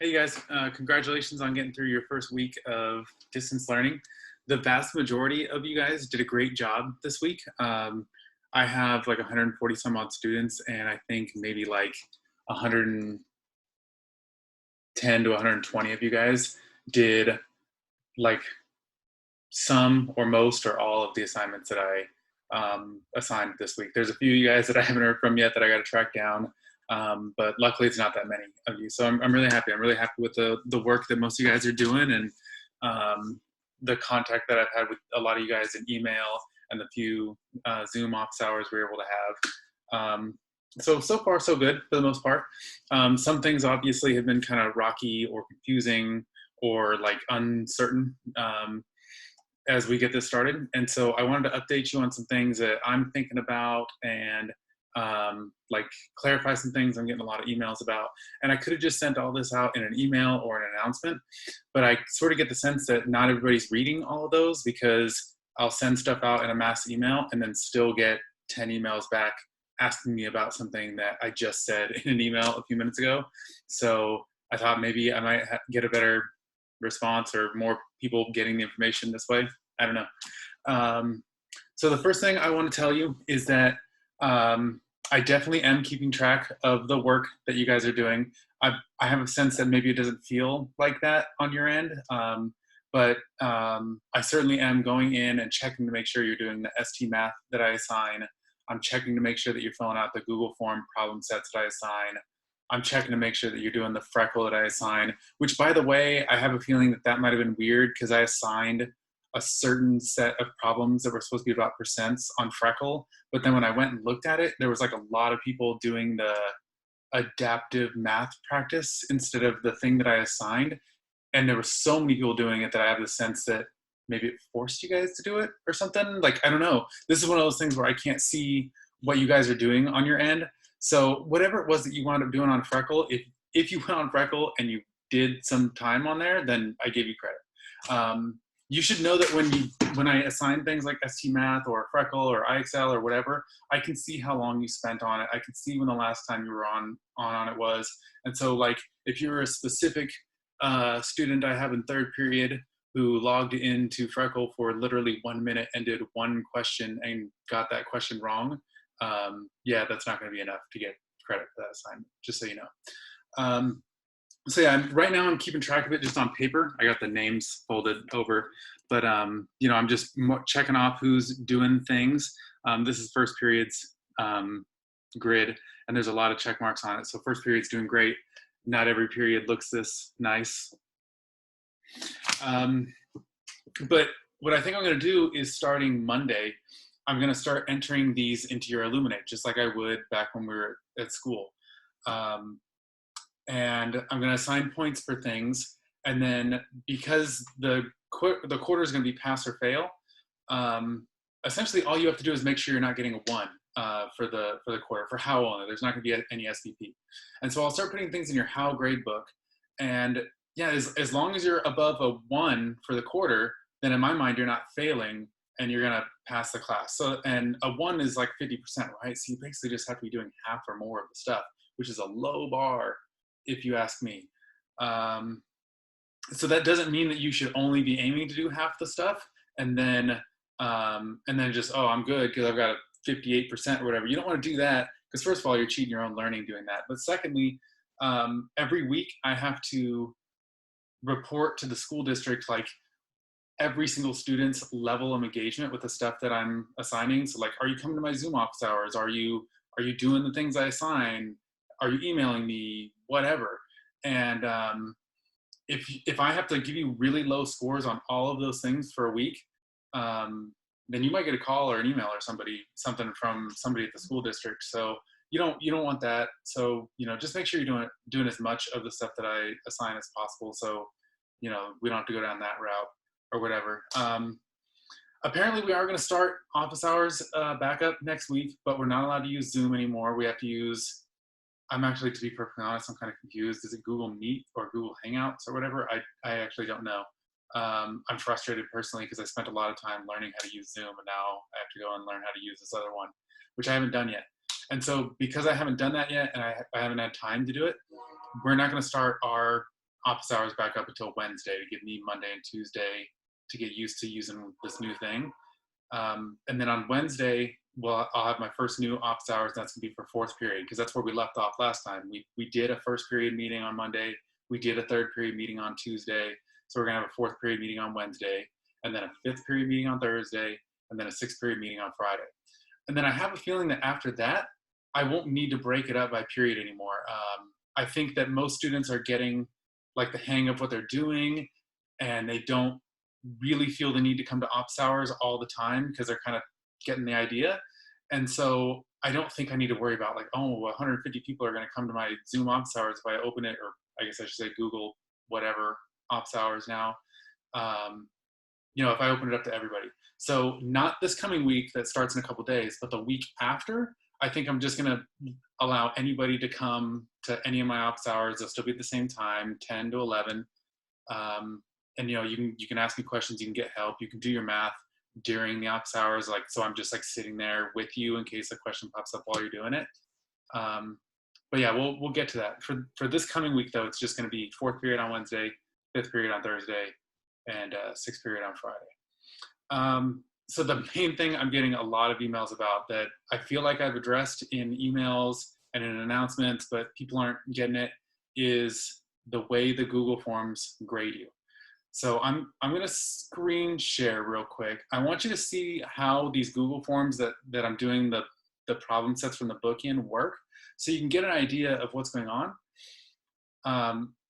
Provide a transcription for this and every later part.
Hey guys, congratulations on getting through your first week of distance learning. The vast majority of you guys did a great job this week. I have like 140 some odd students, and I think maybe like 110 to 120 of you guys did like some or most or all of the assignments that I assigned this week. There's a few of you guys that I haven't heard from yet that I got to track down, but luckily it's not that many of you. So I'm really happy. I'm really happy with the work that most of you guys are doing, and the contact that I've had with a lot of you guys in email and the few Zoom office hours we were able to have. So far so good for the most part. Some things obviously have been kind of rocky or confusing or like uncertain. As we get this started. And so I wanted to update you on some things that I'm thinking about and like clarify some things I'm getting a lot of emails about. And I could have just sent all this out in an email or an announcement, but I sort of get the sense that not everybody's reading all of those because I'll send stuff out in a mass email and then still get 10 emails back asking me about something that I just said in an email a few minutes ago. So I thought maybe I might get a better response or more people getting the information this way. I don't know. So the first thing I want to tell you is that I definitely am keeping track of the work that you guys are doing. I have a sense that maybe it doesn't feel like that on your end, but I certainly am going in and checking to make sure you're doing the ST math that I assign. I'm checking to make sure that you're filling out the Google form problem sets that I assign. I'm checking to make sure that you're doing the freckle that I assign, which by the way, I have a feeling that that might have been weird because I assigned a certain set of problems that were supposed to be about percents on freckle. But then when I went and looked at it, there was like a lot of people doing the adaptive math practice instead of the thing that I assigned. And there were so many people doing it that I have the sense that maybe it forced you guys to do it or something. Like, I don't know. This is one of those things where I can't see what you guys are doing on your end. So whatever it was that you wound up doing on freckle, if you went on freckle and you did some time on there, then I give you credit. You should know that when I assign things like ST Math or freckle or IXL or whatever, I can see how long you spent on it. I can see when the last time you were on it was. And so like if you're a specific student I have in third period who logged into freckle for literally 1 minute and did one question and got that question wrong, yeah, that's not going to be enough to get credit for that assignment, just so you know. So yeah, right now I'm keeping track of it just on paper. I got the names folded over, but you know, I'm just checking off who's doing things. This is first period's grid, and there's a lot of check marks on it. So first period's doing great. Not every period looks this nice. But what I think I'm going to do is starting Monday, I'm going to start entering these into your Elluminate, just like I would back when we were at school. And I'm going to assign points for things. And then because the quarter is going to be pass or fail, essentially all you have to do is make sure you're not getting a 1 for the quarter, for how only. There's not going to be any SVP. And so I'll start putting things in your how grade book. And yeah, as long as you're above a 1 for the quarter, then in my mind, you're not failing and you're going to pass the class. So, and a 1 is like 50%, right? So you basically just have to be doing half or more of the stuff, which is a low bar if you ask me. So that doesn't mean that you should only be aiming to do half the stuff and then just, oh, I'm good because I've got a 58% or whatever. You don't want to do that because first of all, you're cheating your own learning doing that. But secondly, every week I have to report to the school district like every single student's level of engagement with the stuff that I'm assigning. So like, are you coming to my Zoom office hours? Are you doing the things I assign? Are you emailing me? Whatever. And if I have to give you really low scores on all of those things for a week, then you might get a call or an email or something from somebody at the school district. So you don't want that. So, you know, just make sure you're doing as much of the stuff that I assign as possible. So, you know, we don't have to go down that route or whatever. Apparently we are going to start office hours back up next week, but we're not allowed to use Zoom anymore. We have to use, I'm actually, to be perfectly honest, I'm kind of confused. Is it Google Meet or Google Hangouts or whatever? I actually don't know. I'm frustrated personally because I spent a lot of time learning how to use Zoom, and now I have to go and learn how to use this other one, which I haven't done yet. And so because I haven't done that yet and I haven't had time to do it, we're not going to start our office hours back up until Wednesday to give me Monday and Tuesday to get used to using this new thing. And then on Wednesday, well, I'll have my first new office hours. That's gonna be for fourth period, because that's where we left off last time. We did a first period meeting on Monday. We did a third period meeting on Tuesday. So we're gonna have a fourth period meeting on Wednesday, and then a fifth period meeting on Thursday, and then a sixth period meeting on Friday. And then I have a feeling that after that, I won't need to break it up by period anymore. I think that most students are getting like the hang of what they're doing, and they don't really feel the need to come to ops hours all the time because they're kind of getting the idea. And so I don't think I need to worry about like, oh, 150 people are going to come to my Zoom ops hours if I open it, or I guess I should say Google whatever ops hours now. If I open it up to everybody. So not this coming week that starts in a couple days, but the week after, I think I'm just going to allow anybody to come to any of my ops hours. They'll still be at the same time, 10 to 11. And you can ask me questions, you can get help, you can do your math during the ops hours. Like, so I'm just like sitting there with you in case a question pops up while you're doing it. But yeah, we'll get to that. For this coming week though, it's just going to be fourth period on Wednesday, fifth period on Thursday, and sixth period on Friday. So the main thing I'm getting a lot of emails about that I feel like I've addressed in emails and in announcements, but people aren't getting it, is the way the Google Forms grade you. So I'm going to screen share real quick. I want you to see how these Google Forms that I'm doing the problem sets from the book in work, so you can get an idea of what's going on.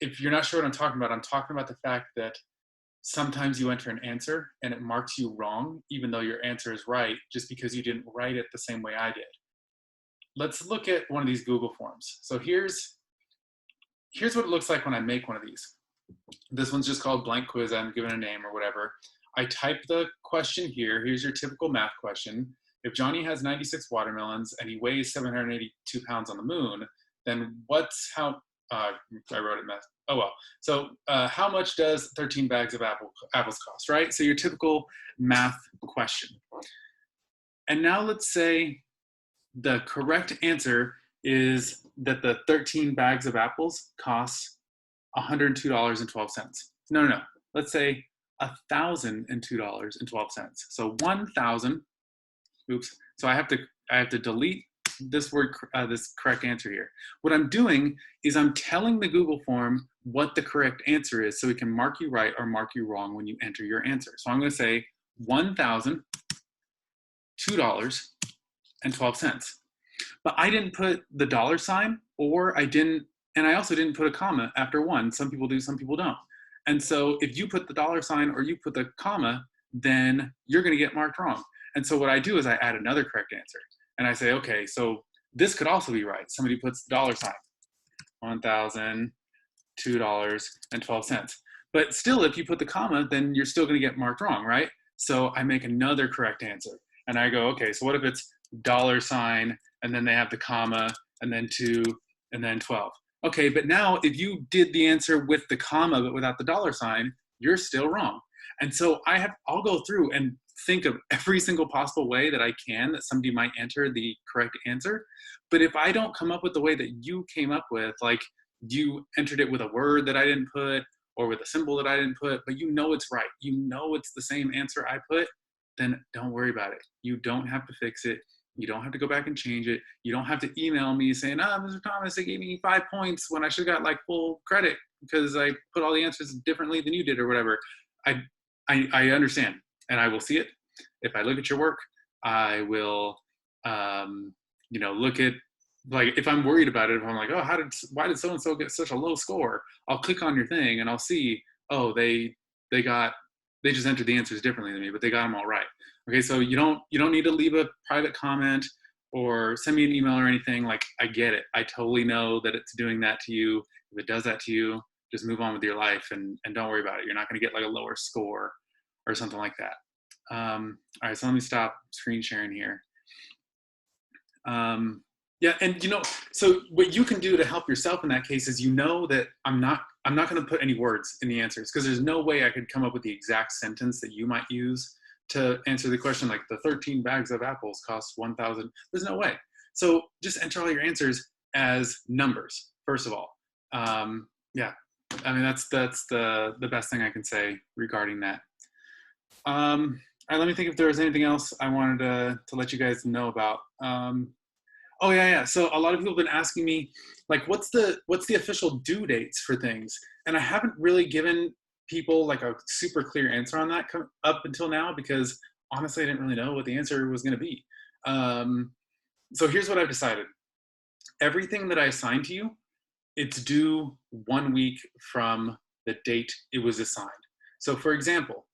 If you're not sure what I'm talking about the fact that sometimes you enter an answer and it marks you wrong, even though your answer is right, just because you didn't write it the same way I did. Let's look at one of these Google Forms. So here's what it looks like when I make one of these. This one's just called blank quiz. I'm given a name or whatever. I type the question here. Here's your typical math question. If Johnny has 96 watermelons and he weighs 782 pounds on the moon, then I wrote it mess. Oh well. So how much does 13 bags of apples cost, right? So your typical math question. And now let's say the correct answer is that the 13 bags of apples cost $102.12. No. Let's say $1,002.12. So 1,000. Oops. So I have to delete this word, this correct answer here. What I'm doing is I'm telling the Google form what the correct answer is, so it can mark you right or mark you wrong when you enter your answer. So I'm going to say $1,002.12. But I didn't put the dollar sign, and I also didn't put a comma after one. Some people do, some people don't. And so if you put the dollar sign or you put the comma, then you're going to get marked wrong. And so what I do is I add another correct answer. And I say, okay, so this could also be right. Somebody puts the dollar sign, $1,002.12. But still, if you put the comma, then you're still going to get marked wrong, right? So I make another correct answer. And I go, okay, so what if it's dollar sign, and then they have the comma, and then 2, and then 12. Okay, but now if you did the answer with the comma but without the dollar sign, you're still wrong. And so I'll go through and think of every single possible way that I can that somebody might enter the correct answer. But if I don't come up with the way that you came up with, like you entered it with a word that I didn't put or with a symbol that I didn't put, but you know it's right, you know it's the same answer I put, then don't worry about it. You don't have to fix it. You don't have to go back and change it. You don't have to email me saying, Mr. Thomas, they gave me 5 points when I should have got like full credit because I put all the answers differently than you did or whatever. I understand, and I will see it. If I look at your work, I will, look at, like, if I'm worried about it, if I'm like, why did so-and-so get such a low score? I'll click on your thing and I'll see, they just entered the answers differently than me, but they got them all right. Okay, so you don't need to leave a private comment or send me an email or anything. Like, I get it. I totally know that it's doing that to you. If it does that to you, just move on with your life and don't worry about it. You're not going to get like a lower score or something like that. All right, so let me stop screen sharing here. Yeah, and so what you can do to help yourself in that case is that I'm not going to put any words in the answers, because there's no way I could come up with the exact sentence that you might use to answer the question, like the 13 bags of apples cost 1,000. There's no way. So just enter all your answers as numbers, first of all. Yeah, I mean, that's the best thing I can say regarding that. All right, let me think if there was anything else I wanted to let you guys know about. Oh yeah. So a lot of people have been asking me, like, what's the official due dates for things, and I haven't really given people like a super clear answer on that up until now because honestly, I didn't really know what the answer was going to be. Um, so here's what I've decided: everything that I assign to you, it's due 1 week from the date it was assigned. So, for example,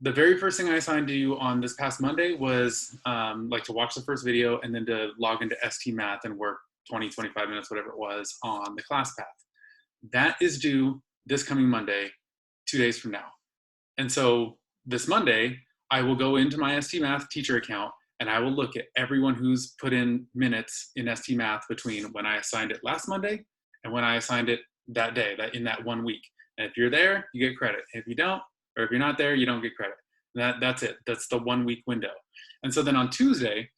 the very first thing I assigned to you on this past Monday was like to watch the first video and then to log into ST Math and work 20, 25 minutes, whatever it was, on the class path. That is due this coming Monday, 2 days from now. And so this Monday, I will go into my ST Math teacher account and I will look at everyone who's put in minutes in ST Math between when I assigned it last Monday and when I assigned it that day, that in that 1 week. And if you're there, you get credit. If you don't, or if you're not there, you don't get credit. That's it. That's the 1 week window. And so then on Tuesday,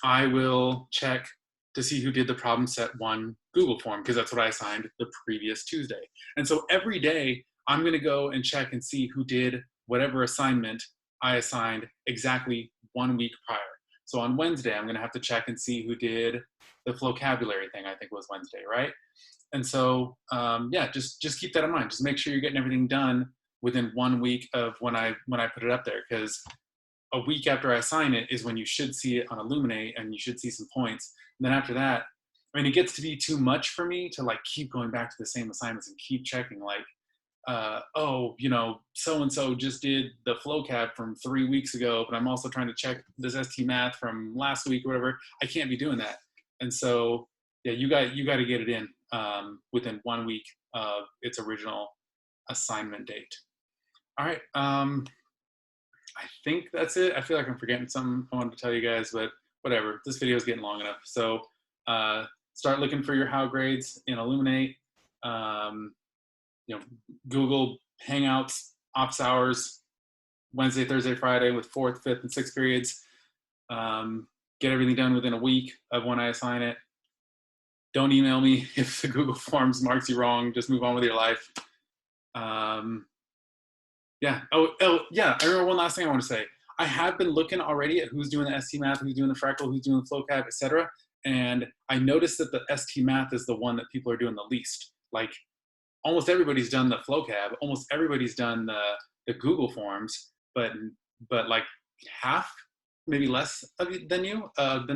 I will check to see who did the problem set one Google form, because that's what I assigned the previous Tuesday. And so every day I'm going to go and check and see who did whatever assignment I assigned exactly 1 week prior. So on Wednesday, I'm going to have to check and see who did the vocabulary thing. I think was Wednesday, right? And so, yeah, just keep that in mind. Just make sure you're getting everything done within 1 week of when I put it up there, because a week after I assign it is when you should see it on Elluminate and you should see some points. And then after that, I mean, it gets to be too much for me to like keep going back to the same assignments and keep checking like, oh, so-and-so just did the FlowCab from 3 weeks ago, but I'm also trying to check this ST Math from last week or whatever. I can't be doing that. And so, yeah, you got to get it in within 1 week of its original assignment date. All right. I think that's it. I feel like I'm forgetting something I wanted to tell you guys, but whatever. This video is getting long enough. So start looking for your How grades in Elluminate. Google Hangouts, Ops Hours, Wednesday, Thursday, Friday with 4th, 5th, and 6th periods. Get everything done within a week of when I assign it. Don't email me if the Google Forms marks you wrong. Just move on with your life. Yeah. Oh, yeah. I remember one last thing I want to say. I have been looking already at who's doing the ST Math, who's doing the Freckle, who's doing the FlowCab, etc. And I noticed that the ST Math is the one that people are doing the least. Like almost everybody's done the FlowCab, almost everybody's done the Google Forms, but like half, maybe less than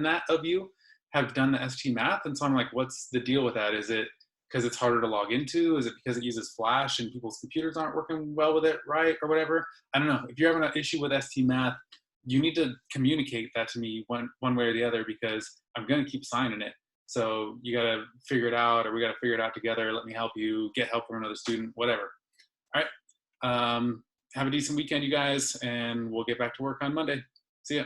that of you have done the ST Math. And so I'm like, what's the deal with that? Is it because it's harder to log into? Is it because it uses Flash and people's computers aren't working well with it, right? Or whatever. I don't know. If you're having an issue with ST Math, you need to communicate that to me one way or the other, because I'm going to keep signing it. So you got to figure it out, or we got to figure it out together. Let me help you, get help from another student, whatever. All right. Have a decent weekend, you guys, and we'll get back to work on Monday. See ya.